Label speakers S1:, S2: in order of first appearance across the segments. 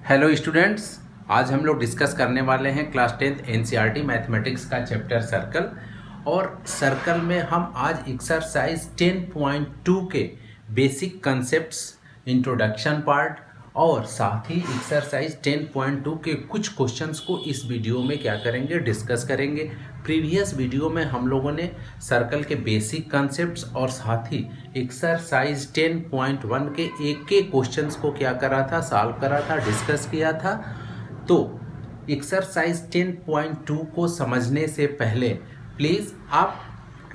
S1: Hello students, आज हम लोग डिस्कस करने वाले हैं क्लास 10th एनसीईआरटी मैथमेटिक्स का चैप्टर सर्कल। और सर्कल में हम आज एक्सरसाइज 10.2 के बेसिक कंसेप्ट्स, इंट्रोडक्शन पार्ट और साथ ही एक्सरसाइज 10.2 के कुछ क्वेश्चंस को इस वीडियो में क्या करेंगे, डिस्कस करेंगे। प्रीवियस वीडियो में हम लोगों ने सर्कल के बेसिक कंसेप्ट्स और साथ ही एक्सरसाइज 10.1 के एक के क्वेश्चंस को क्या करा था, सॉल्व करा था, डिस्कस किया था। तो एक्सरसाइज 10.2 को समझने से पहले प्लीज़ आप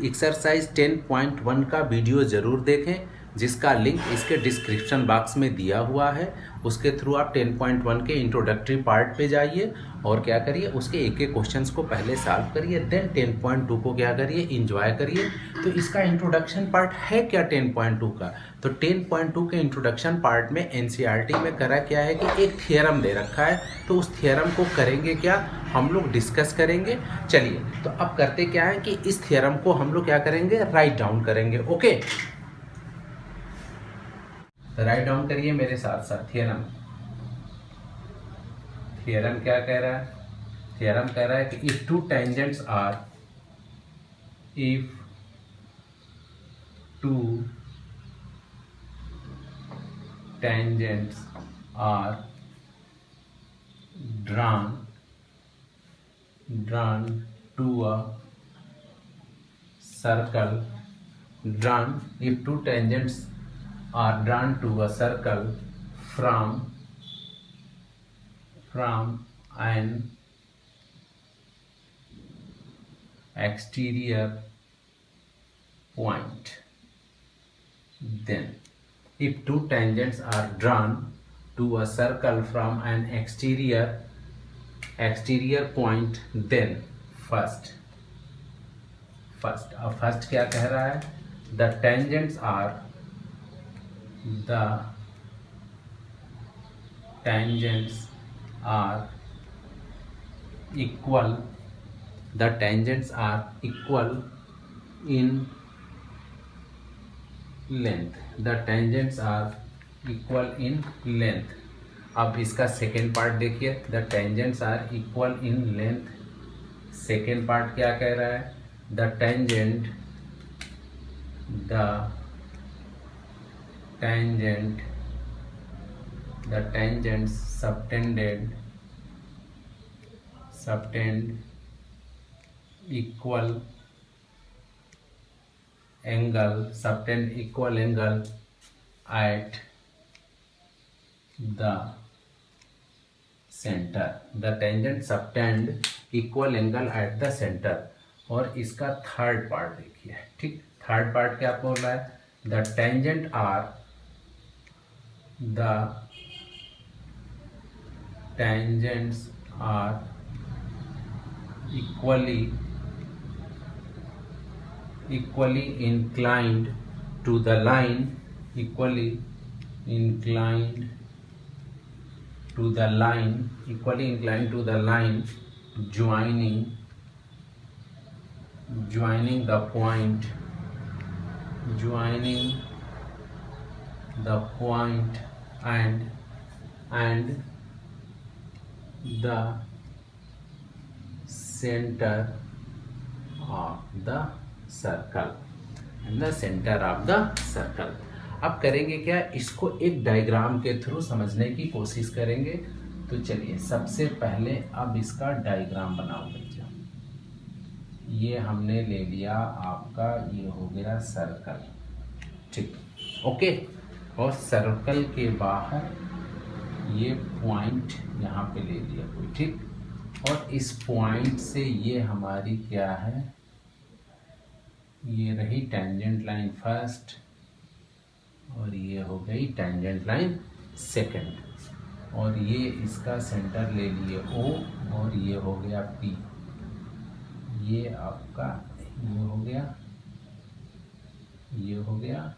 S1: एक्सरसाइज 10.1 का वीडियो ज़रूर देखें, जिसका लिंक इसके डिस्क्रिप्शन बॉक्स में दिया हुआ है। उसके थ्रू आप 10.1 के इंट्रोडक्टरी पार्ट पे जाइए और क्या करिए, उसके एक एक क्वेश्चंस को पहले सॉल्व करिए, देन 10.2 को क्या करिए, इंजॉय करिए। तो इसका इंट्रोडक्शन पार्ट है क्या 10.2 का? तो 10.2 के इंट्रोडक्शन पार्ट में एनसीईआरटी में करा क्या है कि एक थियरम दे रखा है, तो उस थियरम को करेंगे क्या, हम लोग डिस्कस करेंगे। चलिए, तो अब करते क्या है कि इस थियरम को हम लोग क्या करेंगे, राइट डाउन करेंगे। ओके, राइट डाउन करिए मेरे साथ साथ। थियरम क्या कह रहा है? थियरम कह रहा है कि if two tangents are drawn to a circle if two tangents are drawn to a circle from an exterior point, then if two tangents are drawn to a circle from an exterior point, then first क्या कह रहा है? the tangents are equal in length। अब इसका second part देखिए, the tangents are equal in length. Second part क्या कह रहा है? The tangents subtend equal angle at the center। the tangent subtend equal angle at the center। और इसका third part देखिए, ठीक। थर्ड पार्ट क्या बोल रहा है? The tangents are equally inclined to the line joining the point and the center of the circle अब करेंगे क्या, इसको एक डायग्राम के थ्रू समझने की कोशिश करेंगे। तो चलिए, सबसे पहले अब इसका डायग्राम बनाओ बच्चा। ये हमने ले लिया आपका, ये हो गया सर्कल, ठीक। ओके, और सर्कल के बाहर ये पॉइंट यहाँ पे ले लिया कोई, ठीक। और इस पॉइंट से ये हमारी क्या है, ये रही टेंजेंट लाइन फर्स्ट और ये हो गई टेंजेंट लाइन सेकंड। और ये इसका सेंटर ले लिए O और ये हो गया P। ये आपका ये हो गया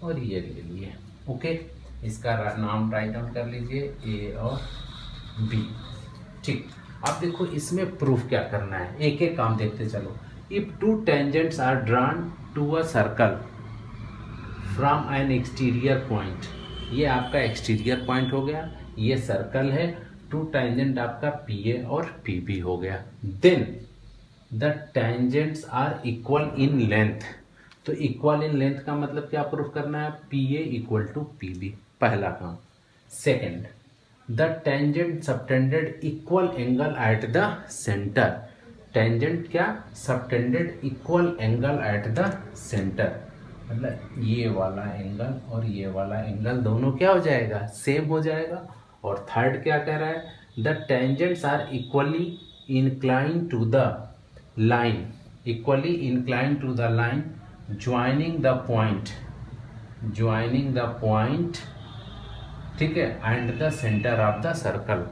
S1: और ये ले लिए। ओके, इसका नाम राइट डाउन कर लीजिए, A और B, ठीक। अब देखो इसमें प्रूफ क्या करना है, एक एक काम देखते चलो। If two tangents are drawn to a circle from an exterior point, ये आपका एक्सटीरियर पॉइंट हो गया। ये सर्कल है, टू टेंजेंट आपका पी ए और पी बी हो गया। Then the tangents are equal in length. तो इक्वल इन लेंथ का मतलब क्या प्रूफ करना है, P A equal to P B, पहला काम। Second, the tangent subtended equal angle at the centre. Tangent क्या, subtended equal angle at the centre, मतलब ये वाला एंगल और ये वाला एंगल दोनों क्या हो जाएगा, सेम हो जाएगा। और थर्ड क्या कह रहा है, the tangents are equally incline to the line, equally incline to the line joining the point, joining the point, ठीक है, and the centre of the circle,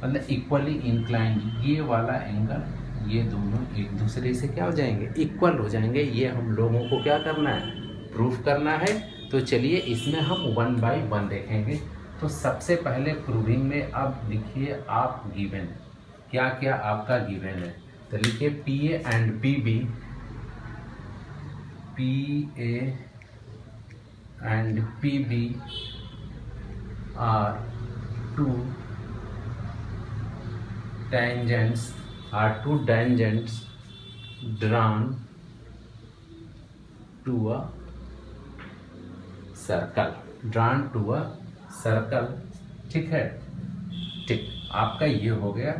S1: मतलब इक्वली इंक्लाइंड, ये वाला एंगल ये दोनों एक दूसरे से क्या हो जाएंगे, इक्वल हो जाएंगे। ये हम लोगों को क्या करना है, प्रूफ करना है। तो चलिए इसमें हम 1 बाय 1 देखेंगे। तो सबसे पहले प्रूविंग में अब लिखिए आप गिवन, क्या क्या आपका गिवन है। तो लिखिए P A and P B, P A and P B are two tangents drawn to a circle, drawn to a circle, ठीक है। ठीक, आपका ये हो गया,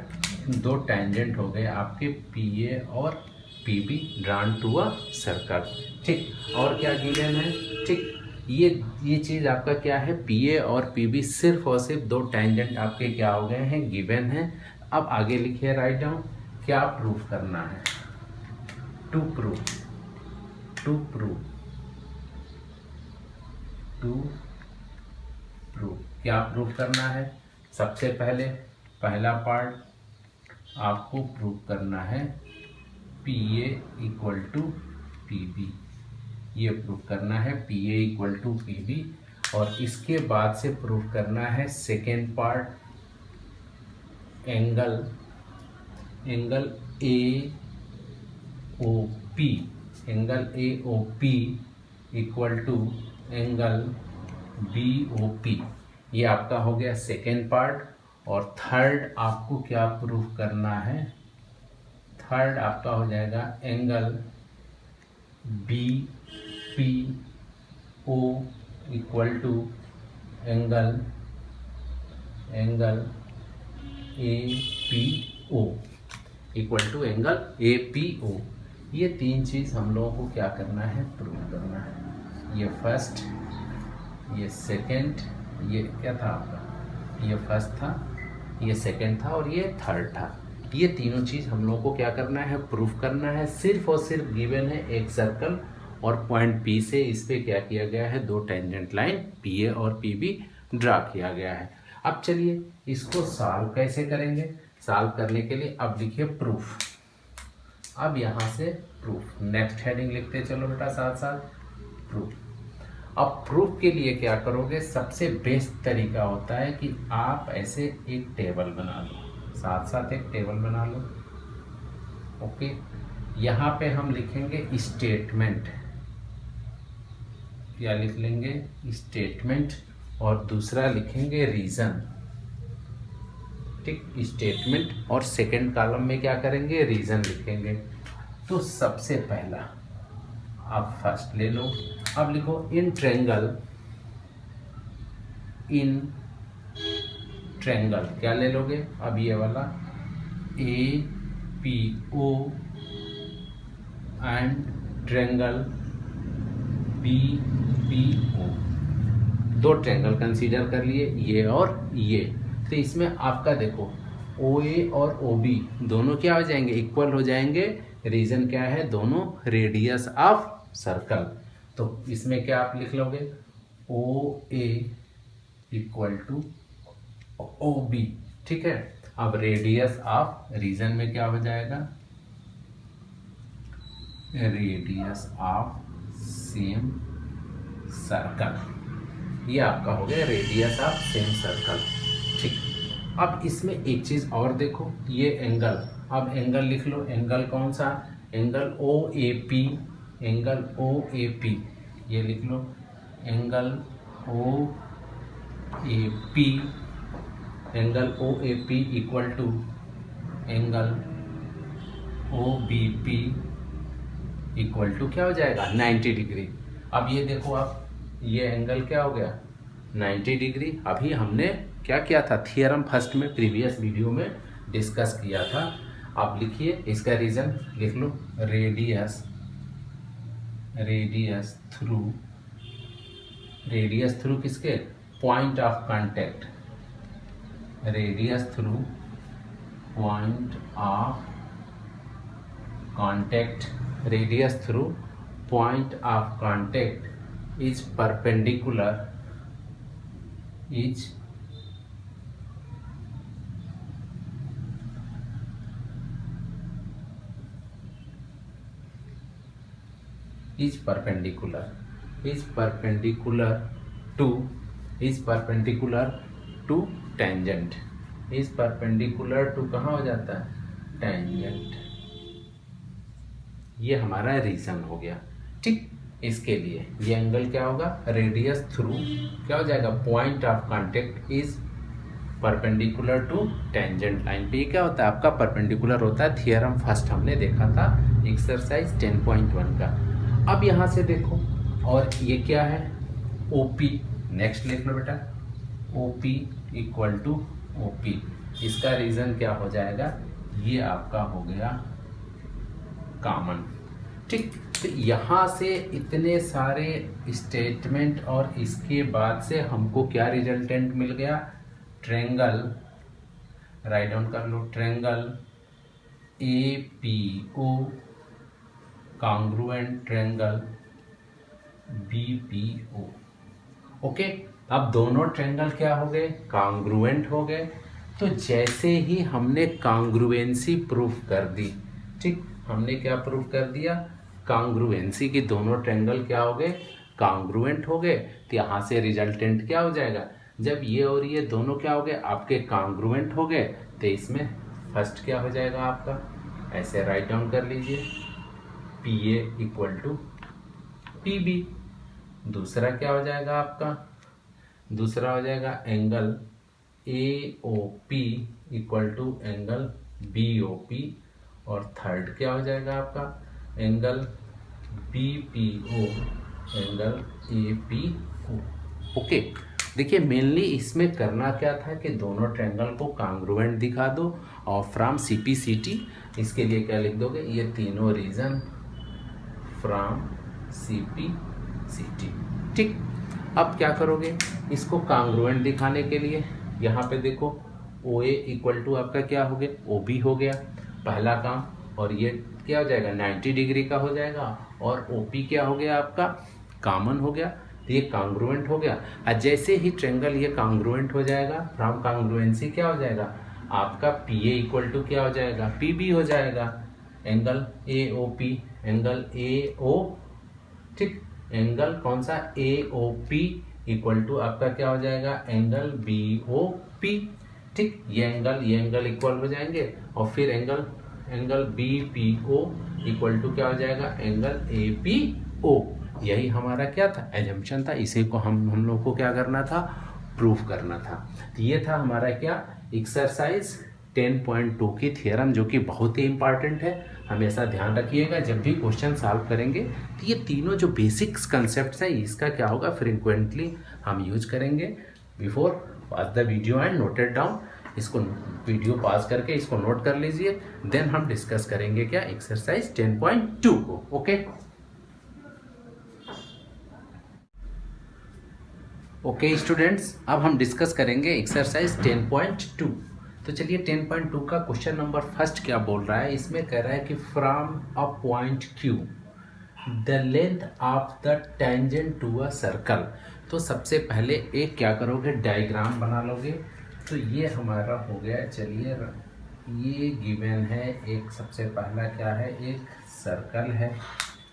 S1: दो टेंजेंट हो गए आपके पी ए और P B drawn to a circle, ठीक। और क्या गिवन है, ठीक, ये चीज़ आपका क्या है, पी ए और पी बी सिर्फ और सिर्फ दो टेंजेंट आपके क्या हो गए हैं, गिवन है। अब आगे लिखिए, राइट डाउन, क्या प्रूफ करना है, टू प्रूफ क्या प्रूफ करना है। सबसे पहले पहला पार्ट आपको प्रूफ करना है P A equal to P B, ये प्रूफ करना है P A equal to P B. और इसके बाद से प्रूफ करना है second part, angle A O P, angle A O P equal to angle B O P, ये आपका हो गया सेकेंड पार्ट। और थर्ड आपको क्या प्रूफ करना है, थर्ड आपका हो जाएगा angle B P O equal to angle A P O equal to angle A P O. ये तीन चीज़ हम लोगों को क्या करना है, प्रूव करना है। ये फर्स्ट, ये सेकंड, ये क्या था आपका, ये फर्स्ट था, ये सेकंड था और ये थर्ड था। ये तीनों चीज़ हम लोगों को क्या करना है, प्रूफ करना है। सिर्फ और सिर्फ गिवन है एक सर्कल और पॉइंट पी से इस पे क्या किया गया है, दो टेंजेंट लाइन पी ए और पी बी ड्रा किया गया है। अब चलिए इसको सॉल्व कैसे करेंगे। सॉल्व करने के लिए अब लिखिए प्रूफ। अब यहाँ से प्रूफ, नेक्स्ट हेडिंग लिखते चलो बेटा साथ साथ, प्रूफ। अब प्रूफ के लिए क्या करोगे, सबसे बेस्ट तरीका होता है कि आप ऐसे एक टेबल बना लो, साथ साथ एक टेबल बना लो। ओके, यहाँ पे हम लिखेंगे स्टेटमेंट, क्या लिख लेंगे, स्टेटमेंट, और दूसरा लिखेंगे रीज़न, ठीक। स्टेटमेंट और सेकंड कॉलम में क्या करेंगे, रीज़न लिखेंगे। तो सबसे पहला आप फर्स्ट ले लो, अब लिखो इन ट्रेंगल, क्या ले लोगे, अब ये वाला A P O and triangle B P O, दो ट्रेंगल कंसीडर कर लिए, ये और ये। तो इसमें आपका देखो ओ ए और ओ बी दोनों क्या हो जाएंगे, इक्वल हो जाएंगे। रीजन क्या है, दोनों रेडियस ऑफ सर्कल। तो इसमें क्या आप लिख लोगे, ओ ए इक्वल टू ओ बी, ठीक है। अब रेडियस ऑफ, रीजन में क्या हो जाएगा, रेडियस ऑफ सेम सर्कल, ये आपका हो गया रेडियस ऑफ सेम सर्कल, ठीक। अब इसमें एक चीज़ और देखो, ये एंगल, अब एंगल लिख लो, एंगल कौन सा, angle O A P, angle O A P, ये लिख लो, angle O A P angle O A P equal to angle O B P equal to क्या हो जाएगा 90 डिग्री। अब ये देखो आप, ये एंगल क्या हो गया 90 डिग्री। अभी हमने क्या किया था, थियरम फर्स्ट में प्रीवियस वीडियो में डिस्कस किया था। आप लिखिए इसका रीजन लिख लो, रेडियस थ्रू किसके, point of contact, radius through point of contact, radius through point of contact is perpendicular, is perpendicular to tangent, is perpendicular to कहाँ हो जाता है tangent। ये हमारा रीजन हो गया, ठीक। इसके लिए ये एंगल क्या होगा, रेडियस थ्रू क्या हो जाएगा, point of contact is perpendicular to tangent line पे। क्या होता है आपका, परपेंडिकुलर होता है, थियरम फर्स्ट हमने देखा था एक्सरसाइज 10.1 का। अब यहाँ से देखो, और ये क्या है OP, नेक्स्ट लिख लो बेटा, OP इक्वल टू OP। इसका रीजन क्या हो जाएगा, ये आपका हो गया कॉमन, ठीक। तो यहाँ से इतने सारे स्टेटमेंट और इसके बाद से हमको क्या रिजल्टेंट मिल गया, ट्रायंगल, राइट डाउन कर लो, triangle APO congruent triangle BPO। Okay, अब दोनों ट्रायंगल क्या हो गए, कॉन्ग्रुएंट हो गए। तो जैसे ही हमने कॉन्ग्रुएंसी प्रूफ कर दी, ठीक, हमने क्या प्रूफ कर दिया, कॉन्ग्रुएंसी की, दोनों ट्रायंगल क्या हो गए, कॉन्ग्रुएंट हो गए। तो यहाँ से रिजल्टेंट क्या हो जाएगा, जब ये और ये दोनों क्या हो गए आपके कॉन्ग्रुएंट हो गए, तो इसमें फर्स्ट क्या हो जाएगा आपका, ऐसे राइट डाउन कर लीजिए, PA इक्वल टू PB। दूसरा क्या हो जाएगा आपका, दूसरा हो जाएगा angle AOP equal to angle BOP। और थर्ड क्या हो जाएगा आपका, angle BPO angle APO। Okay, देखिए मेनली इसमें करना क्या था कि दोनों ट्रायंगल को कॉन्ग्रुएंट दिखा दो, और फ्रॉम CPCT इसके लिए क्या लिख दोगे, ये तीनों रीजन फ्रॉम CPCT, ठीक। अब क्या करोगे, इसको कॉन्ग्रुएंट दिखाने के लिए यहाँ पे देखो OA इक्वल टू आपका क्या हो गया, OB हो गया पहला काम, और ये क्या हो जाएगा 90 डिग्री का हो जाएगा, और OP क्या हो गया आपका, कॉमन हो गया, तो ये कॉन्ग्रुएंट हो गया। और जैसे ही ट्रायंगल ये कॉन्ग्रुएंट हो जाएगा, फ्रॉम कॉन्ग्रुएंसी क्या हो जाएगा आपका, PA इक्वल टू क्या हो जाएगा, PB हो जाएगा, एंगल AOP एंगल AO, ठीक, एंगल कौन सा AOP इक्वल टू आपका क्या हो जाएगा, एंगल BOP, ठीक। ये एंगल इक्वल हो जाएंगे, और फिर एंगल BPO इक्वल टू क्या हो जाएगा, एंगल APO। यही हमारा क्या था, एजम्पशन था, इसी को हम लोग को क्या करना था, प्रूफ करना था। तो ये था हमारा क्या, एक्सरसाइज 10.2 की थियरम, जो कि बहुत ही इंपॉर्टेंट है। हमेशा ध्यान रखिएगा जब भी क्वेश्चन सॉल्व करेंगे, तो ये तीनों जो बेसिक्स कंसेप्ट हैं, इसका क्या होगा, फ्रिक्वेंटली हम यूज करेंगे। Before watch the video and noted down, इसको वीडियो पॉज करके इसको नोट कर लीजिए, देन हम डिस्कस करेंगे क्या, एक्सरसाइज 10.2 को। ओके स्टूडेंट्स, अब हम डिस्कस करेंगे एक्सरसाइज 10.2। तो चलिए 10.2 का क्वेश्चन नंबर फर्स्ट क्या बोल रहा है, इसमें कह रहा है कि from a point Q the length of the tangent to a circle. तो सबसे पहले एक क्या करोगे, डायग्राम बना लोगे। तो ये हमारा हो गया, चलिए ये गिवन है, एक सबसे पहला क्या है, एक सर्कल है,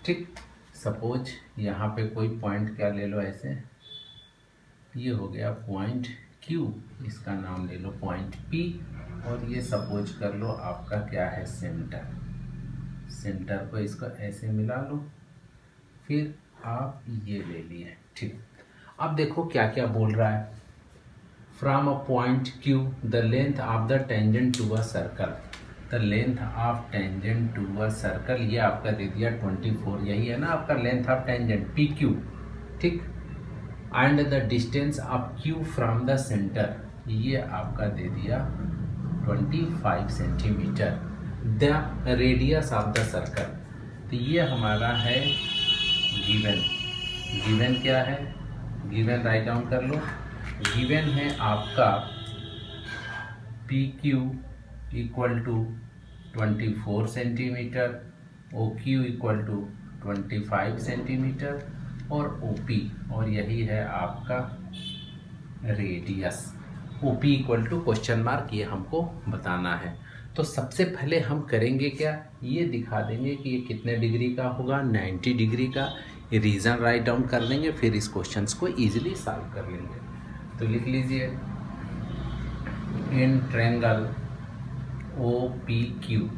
S1: ठीक। सपोज यहाँ पे कोई पॉइंट क्या ले लो, ऐसे ये हो गया पॉइंट Q, इसका नाम ले लो पॉइंट P, और ये सपोज कर लो आपका क्या है, सेंटर को इसको ऐसे मिला लो, फिर आप ये ले लिए, ठीक। अब देखो क्या क्या बोल रहा है, from a point Q the length of the tangent to a circle, the length of tangent to a circle, ये आपका दे दिया 24, यही है ना आपका लेंथ ऑफ टेंजेंट PQ, ठीक। And the distance of Q from the centre, ये आपका दे दिया 25 centimetre. The radius of the circle, तो ये हमारा है गिवन। गिवन क्या है, गिवन राइट डाउन कर लो। गिवन है आपका PQ equal to 24 centimetre, OQ equal to 25 centimetre और OP, और यही है आपका radius. OP equal to question mark, ये हमको बताना है। तो सबसे पहले हम करेंगे क्या, ये दिखा देंगे कि ये कितने डिग्री का होगा, 90 डिग्री का। ये रीज़न राइट डाउन कर देंगे, फिर इस क्वेश्चंस को इजीली सॉल्व कर लेंगे। तो लिख लीजिए in triangle OPQ,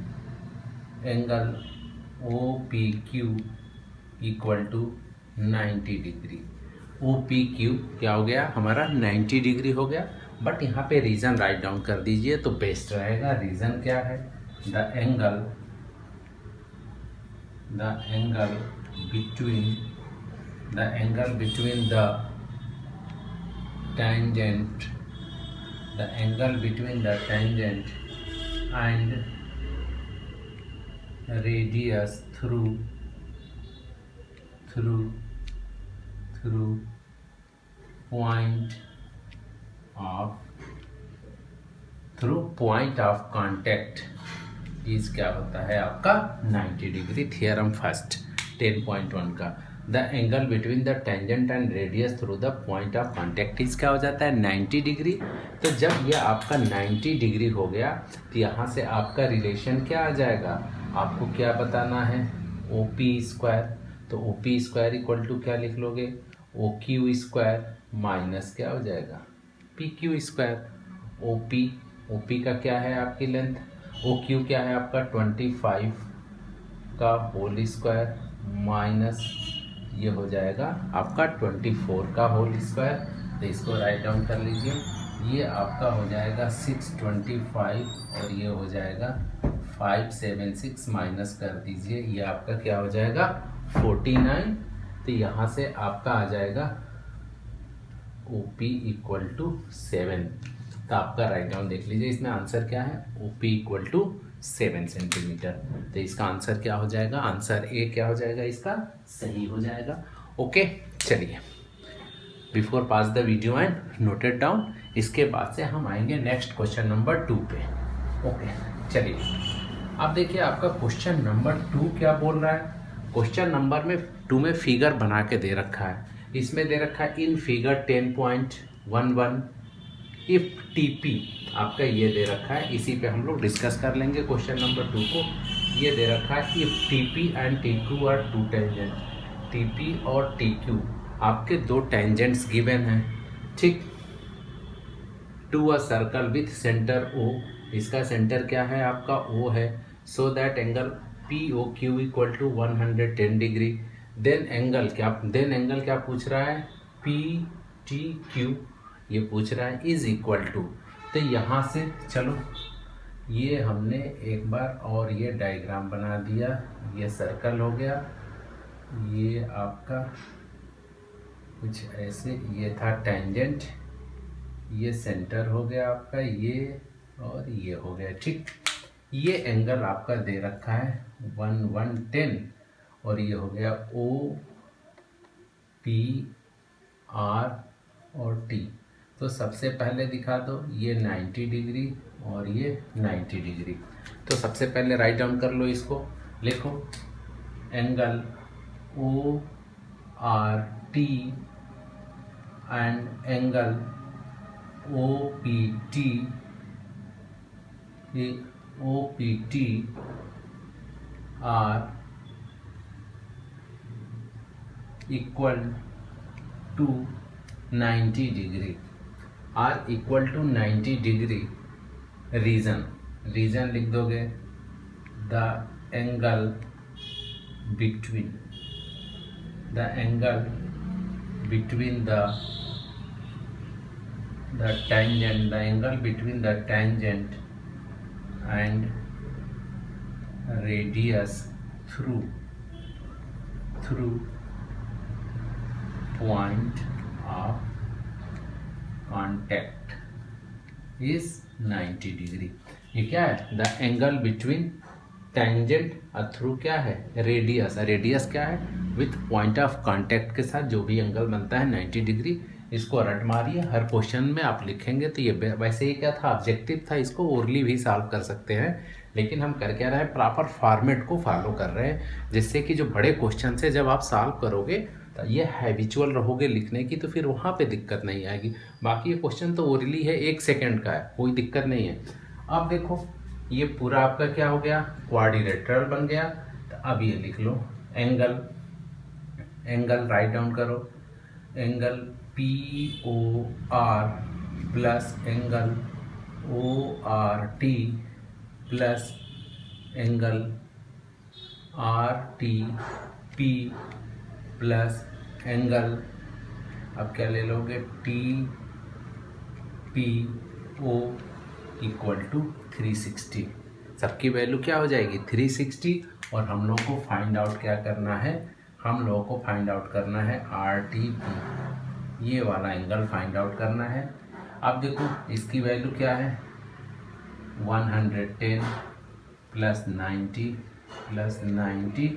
S1: angle OPQ equal to 90 degree. OPQ क्या हो गया हमारा 90 डिग्री हो गया। बट यहाँ पे रीज़न राइट डाउन कर दीजिए तो बेस्ट रहेगा। रीज़न क्या है, the angle between the tangent and radius through point of contact is क्या होता है आपका 90 डिग्री। थियरम फर्स्ट 10.1 का, the angle between the tangent and radius through the point of contact is क्या हो जाता है 90 डिग्री। तो जब यह आपका 90 डिग्री हो गया तो यहाँ से आपका रिलेशन क्या आ जाएगा, आपको क्या बताना है, OP स्क्वायर। तो OP स्क्वायर इक्वल टू क्या लिख लोगे, OQ स्क्वायर माइनस क्या हो जाएगा PQ स्क्वायर। OP का क्या है आपकी लेंथ, OQ क्या है आपका 25 का होल स्क्वायर माइनस ये हो जाएगा आपका 24 का होल स्क्वायर। तो इसको राइट डाउन कर लीजिए, ये आपका हो जाएगा 625 और ये हो जाएगा 576 माइनस कर दीजिए, ये आपका क्या हो जाएगा 49। तो यहाँ से आपका आ जाएगा OP इक्वल टू 7। तो आपका राइट डाउन देख लीजिए, इसमें आंसर क्या है, OP इक्वल टू 7 सेंटीमीटर। तो इसका आंसर क्या हो जाएगा, आंसर ए क्या हो जाएगा, इसका सही हो जाएगा। ओके चलिए, before pass the video and noted down, इसके बाद से हम आएंगे नेक्स्ट क्वेश्चन नंबर 2 पे। ओके चलिए, अब देखिए आपका क्वेश्चन नंबर 2 क्या बोल रहा है। क्वेश्चन नंबर में 2 में फिगर बना के दे रखा है। इसमें दे रखा है इन फिगर 10.11 इफ TP आपका ये दे रखा है, इसी पे हम लोग डिस्कस कर लेंगे क्वेश्चन नंबर 2 को। ये दे रखा है if TP and TQ are two tangent, TP और TQ आपके दो टेंजेंट्स गिवन हैं, ठीक, to a circle with centre O, इसका सेंटर क्या है आपका O है, so that angle POQ equal to 110 degree. Then angle क्या पूछ रहा है, PTQ ये पूछ रहा है इज इक्वल टू। तो यहाँ से चलो ये हमने एक बार और ये डायग्राम बना दिया, ये सर्कल हो गया, ये आपका कुछ ऐसे, ये था टेंजेंट, ये सेंटर हो गया आपका, ये और ये हो गया, ठीक। ये एंगल आपका दे रखा है 110 और ये हो गया OP R और T। तो सबसे पहले दिखा दो, ये 90 डिग्री और ये 90 डिग्री। तो सबसे पहले राइट डाउन कर लो, इसको लिखो angle ORT and angle OPT are equal to 90 degree, are equal to 90 degree. Reason लिख दोगे, the angle between the the tangent, the angle between the tangent and radius through point of contact is 90 degree. ये क्या है? The angle between tangent और through क्या है? Radius. Radius क्या है? विथ पॉइंट ऑफ कांटेक्ट के साथ जो भी एंगल बनता है 90 डिग्री। इसको रट मारिए, हर क्वेश्चन में आप लिखेंगे तो ये वैसे ही क्या था, ऑब्जेक्टिव था, इसको ओरली भी सॉल्व कर सकते हैं, लेकिन हम कर क्या रहे हैं, प्रॉपर फॉर्मेट को फॉलो कर रहे हैं, जिससे कि जो बड़े क्वेश्चन से जब आप सॉल्व करोगे तो ये हैबिचुअल रहोगे लिखने की, तो फिर वहाँ पे दिक्कत नहीं आएगी। बाकी ये क्वेश्चन तो ओरली है, 1 सेकेंड का है, कोई दिक्कत नहीं है। अब देखो ये पूरा आपका क्या हो गया, क्वाड्रिलेटरल बन गया। तो अब ये लिख लो एंगल राइट डाउन करो, angle POR plus angle ORT plus angle RTP plus angle, अब क्या ले लोगे, TPO इक्वल टू 360। सबकी वैल्यू क्या हो जाएगी, 360। और हम लोग को फाइंड आउट क्या करना है, हम लोगों को फाइंड आउट करना है RTP, ये वाला एंगल फाइंड आउट करना है। अब देखो इसकी वैल्यू क्या है, 110 plus 90 plus 90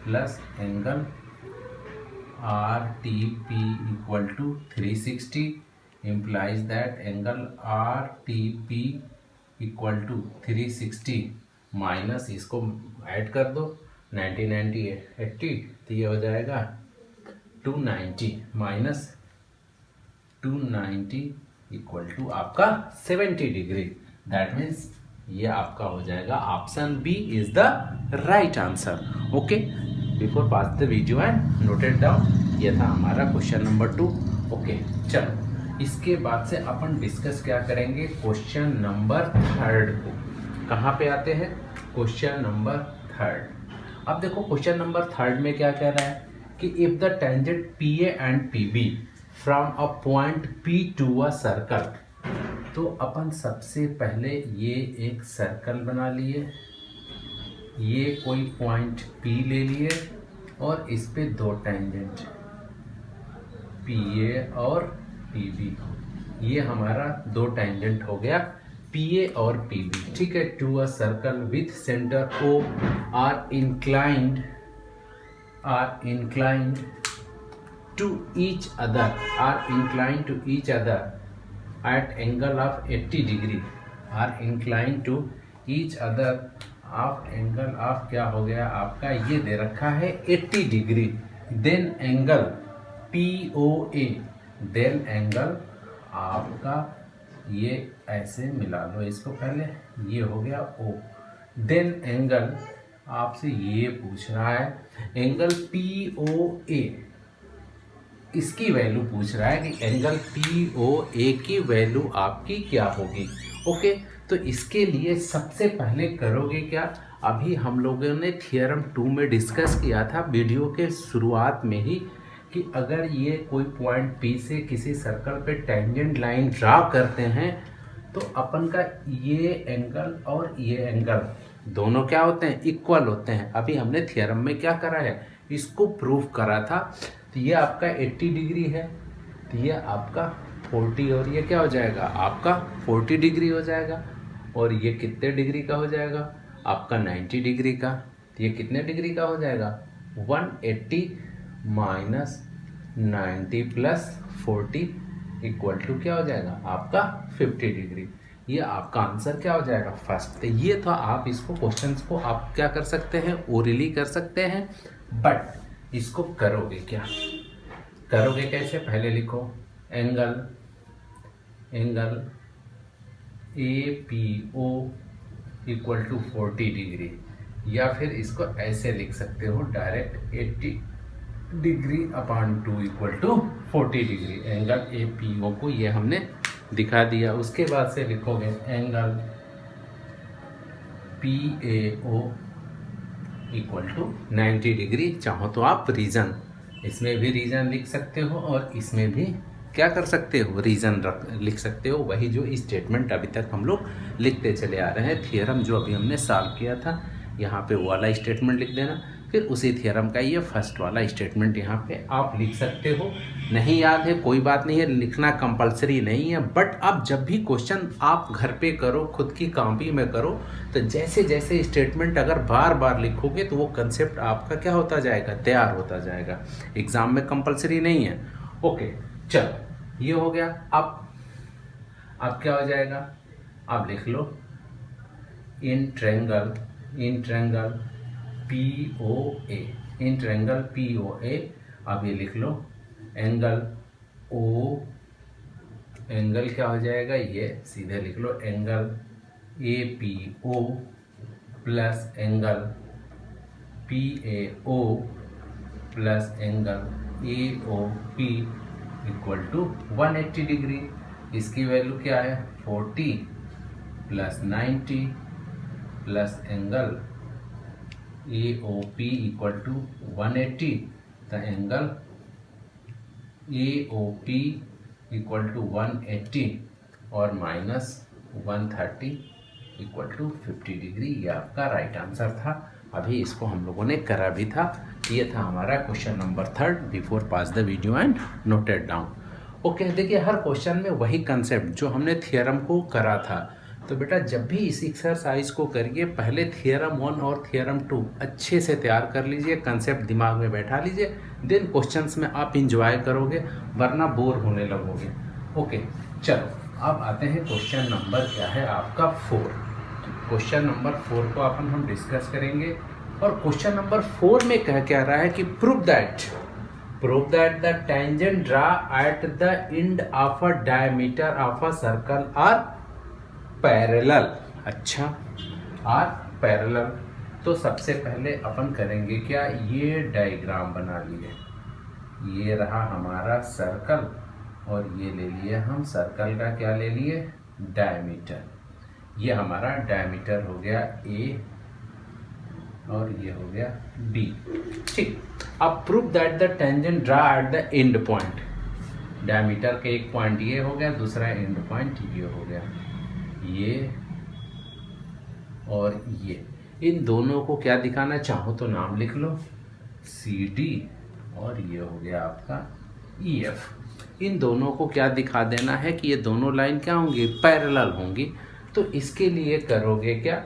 S1: plus angle RTP equal to 360 implies that angle RTP equal to 360 minus इसको ऐड कर दो 90 90 80, तो ये हो जाएगा 290 माइनस 290 इक्वल टू आपका 70 डिग्री। दैट मीन्स ये आपका हो जाएगा option B is the right answer. Okay, before pass the video and noted down, ये था हमारा क्वेश्चन नंबर 2। ओके चलो, इसके बाद से अपन डिस्कस क्या करेंगे, क्वेश्चन नंबर 3 को। कहाँ पे आते हैं, क्वेश्चन नंबर 3। अब देखो क्वेश्चन नंबर 3 में क्या कह रहा है कि if the tangent PA and PB from a point P to a circle. तो अपन सबसे पहले ये एक सर्कल बना लिए, ये कोई पॉइंट P ले लिए और इस पे 2 टेंजेंट PA और PB, ये हमारा 2 टेंजेंट हो गया PA और PB। ठीक है, to a circle with centre O are inclined to each other at angle of 80 degree, are inclined to each other of angle of क्या हो गया आपका, ये दे रखा है 80 degree. Then angle POA, then angle आपका ये ऐसे मिला लो इसको, पहले ये हो गया O। देन एंगल आपसे ये पूछ रहा है एंगल POA, इसकी वैल्यू पूछ रहा है कि एंगल POA की वैल्यू आपकी क्या होगी। ओके, तो इसके लिए सबसे पहले करोगे क्या, अभी हम लोगों ने थियरम 2 में डिस्कस किया था वीडियो के शुरुआत में ही, कि अगर ये कोई पॉइंट P से किसी सर्कल पे टेंजेंट लाइन ड्रा करते हैं तो अपन का ये एंगल और ये एंगल दोनों क्या होते हैं, इक्वल होते हैं। अभी हमने थियरम में क्या करा है, इसको प्रूव करा था। तो ये आपका 80 डिग्री है, तो ये आपका 40, और ये क्या हो जाएगा आपका 40 डिग्री हो जाएगा, और ये कितने डिग्री का हो जाएगा आपका 90 डिग्री का। तो ये कितने डिग्री का हो जाएगा 180 माइनस 90 प्लस 40 इक्वल टू क्या हो जाएगा आपका 50 डिग्री। ये आपका आंसर क्या हो जाएगा फर्स्ट। तो ये था, आप इसको क्वेश्चंस को आप क्या कर सकते हैं, ओरली कर सकते हैं, बट इसको करोगे क्या, करोगे कैसे, पहले लिखो angle APO equal to 40 degree, या फिर इसको ऐसे लिख सकते हो direct 80 degree upon 2 equal to 40 degree. Angle APO को ये हमने दिखा दिया। उसके बाद से लिखोगे angle PAO equal to 90 degree. चाहो तो आप रीजन, इसमें भी रीजन लिख सकते हो और इसमें भी क्या कर सकते हो, रीज़न लिख सकते हो। वही जो स्टेटमेंट अभी तक हम लोग लिखते चले आ रहे हैं, थियरम जो अभी हमने सॉल्व किया था, यहाँ पे वो वाला स्टेटमेंट लिख देना, फिर उसी थियरम का ये फर्स्ट वाला स्टेटमेंट यहाँ पे आप लिख सकते हो। नहीं याद है कोई बात नहीं है, लिखना कंपलसरी नहीं है, बट अब जब भी क्वेश्चन आप घर पे करो, खुद की कॉपी में करो, तो जैसे जैसे स्टेटमेंट अगर बार बार लिखोगे तो वो कंसेप्ट आपका क्या होता जाएगा, तैयार होता जाएगा। एग्ज़ाम में कंपलसरी नहीं है। ओके चलो ये हो गया। अब क्या हो जाएगा, आप लिख लो in triangle POA, in triangle POA। अब ये लिख लो एंगल O, एंगल क्या हो जाएगा, ये सीधे लिख लो angle APO plus angle PAO plus angle AOP equal to 180 degree. इसकी वैल्यू क्या है, 40 plus 90 plus angle AOP equal to 180, the angle AOP equal to 180 और माइनस 130 इक्वल टू 50 डिग्री। ये आपका राइट आंसर था। अभी इसको हम लोगों ने करा भी था। ये था हमारा question number 3। Before pass the video and noted down. Okay देखिए, हर क्वेश्चन में वही कंसेप्ट जो हमने थियरम को करा था। तो बेटा जब भी इस एक्सरसाइज को करिए, पहले थियरम 1 और थियरम 2 अच्छे से तैयार कर लीजिए, कंसेप्ट दिमाग में बैठा लीजिए, देन क्वेश्चंस में आप इंजॉय करोगे, वरना बोर होने लगोगे। ओके चलो अब आते हैं क्वेश्चन नंबर क्या है आपका 4। क्वेश्चन नंबर 4 को अपन हम डिस्कस करेंगे। और क्वेश्चन नंबर 4 में कह रहा है कि prove that the tangent draw at the end of a diameter of a circle are parallel. अच्छा, आर पैरेलल। तो सबसे पहले अपन करेंगे क्या, ये डायग्राम बना लिए, ये रहा हमारा सर्कल और ये ले लिए हम सर्कल का क्या ले लिए, डायमीटर। ये हमारा डायमीटर हो गया A और ये हो गया B। ठीक, अब prove that the tangent draw at the and point. Diameter के एक पॉइंट ये हो गया, दूसरा एंड पॉइंट ये हो गया, ये और ये। इन दोनों को क्या दिखाना, चाहो तो नाम लिख लो CD और ये हो गया आपका EF। इन दोनों को क्या दिखा देना है कि ये दोनों लाइन क्या होंगी, पैरेलल होंगी। तो इसके लिए करोगे क्या,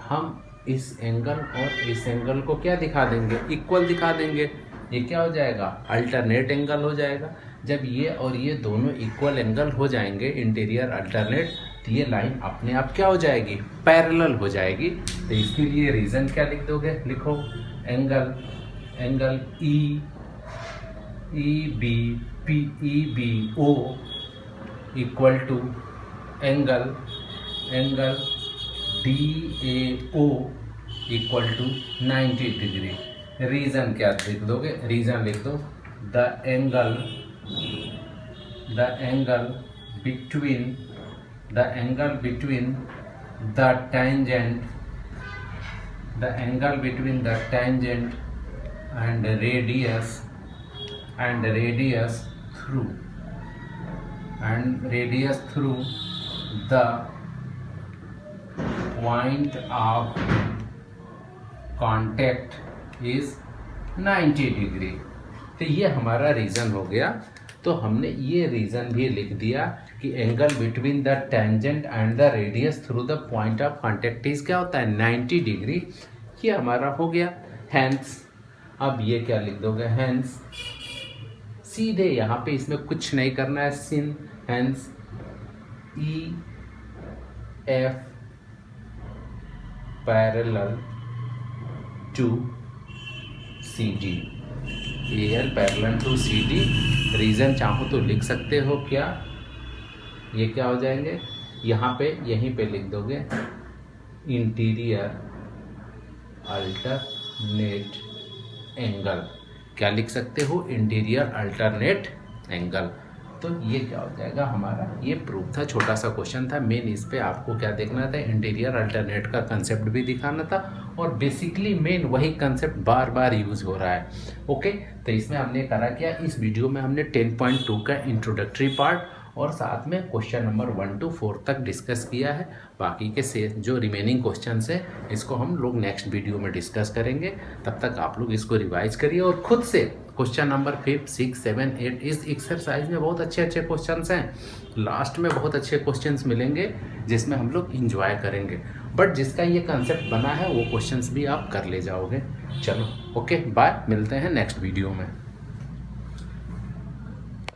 S1: हम इस एंगल और इस एंगल को क्या दिखा देंगे, इक्वल दिखा देंगे। ये क्या हो जाएगा, अल्टरनेट एंगल हो जाएगा। जब ये और ये दोनों इक्वल एंगल हो जाएंगे, इंटीरियर अल्टरनेट, तो ये लाइन अपने आप क्या हो जाएगी, पैरेलल हो जाएगी। तो इसके लिए रीज़न क्या लिख दोगे, लिखो angle EBO equal to angle DAO equal to 90 degree. Reason क्या लिख दोगे, रीज़न लिख दो the angle between the tangent and radius through the point of contact is 90 degree. तो ये हमारा रीज़न हो गया। तो हमने ये रीज़न भी लिख दिया कि angle between the tangent and the radius through the point of contact is क्या होता है, 90 डिग्री। ये हमारा हो गया। हैंस, अब ये क्या लिख दोगे, हैंस सीधे यहाँ पे इसमें कुछ नहीं करना है, since hence EF parallel to CD, AL parallel to CD। Reason चाहो तो लिख सकते हो क्या, ये क्या हो जाएंगे, यहाँ पे यहीं पे लिख दोगे इंटीरियर अल्टरनेट एंगल। क्या लिख सकते हो, इंटीरियर अल्टरनेट एंगल। तो ये क्या हो जाएगा हमारा, ये प्रूफ था, छोटा सा क्वेश्चन था। मेन इस पे आपको क्या देखना था, इंटीरियर अल्टरनेट का कंसेप्ट भी दिखाना था, और बेसिकली मेन वही कंसेप्ट बार बार यूज़ हो रहा है। ओके, तो इसमें हमने करा क्या, इस वीडियो में हमने 10.2 का इंट्रोडक्टरी पार्ट और साथ में क्वेश्चन नंबर 1 to 4 तक डिस्कस किया है। बाकी के से जो रिमेनिंग क्वेश्चंस है इसको हम लोग नेक्स्ट वीडियो में डिस्कस करेंगे। तब तक आप लोग इसको रिवाइज करिए और खुद से क्वेश्चन नंबर 5, 6, 7, 8 इस एक्सरसाइज में बहुत अच्छे अच्छे क्वेश्चंस हैं। लास्ट में बहुत अच्छे क्वेश्चंस मिलेंगे जिसमें हम लोग इंजॉय करेंगे, बट जिसका ये कंसेप्ट बना है वो क्वेश्चंस भी आप कर ले जाओगे। चलो ओके, बाय, मिलते हैं नेक्स्ट वीडियो में।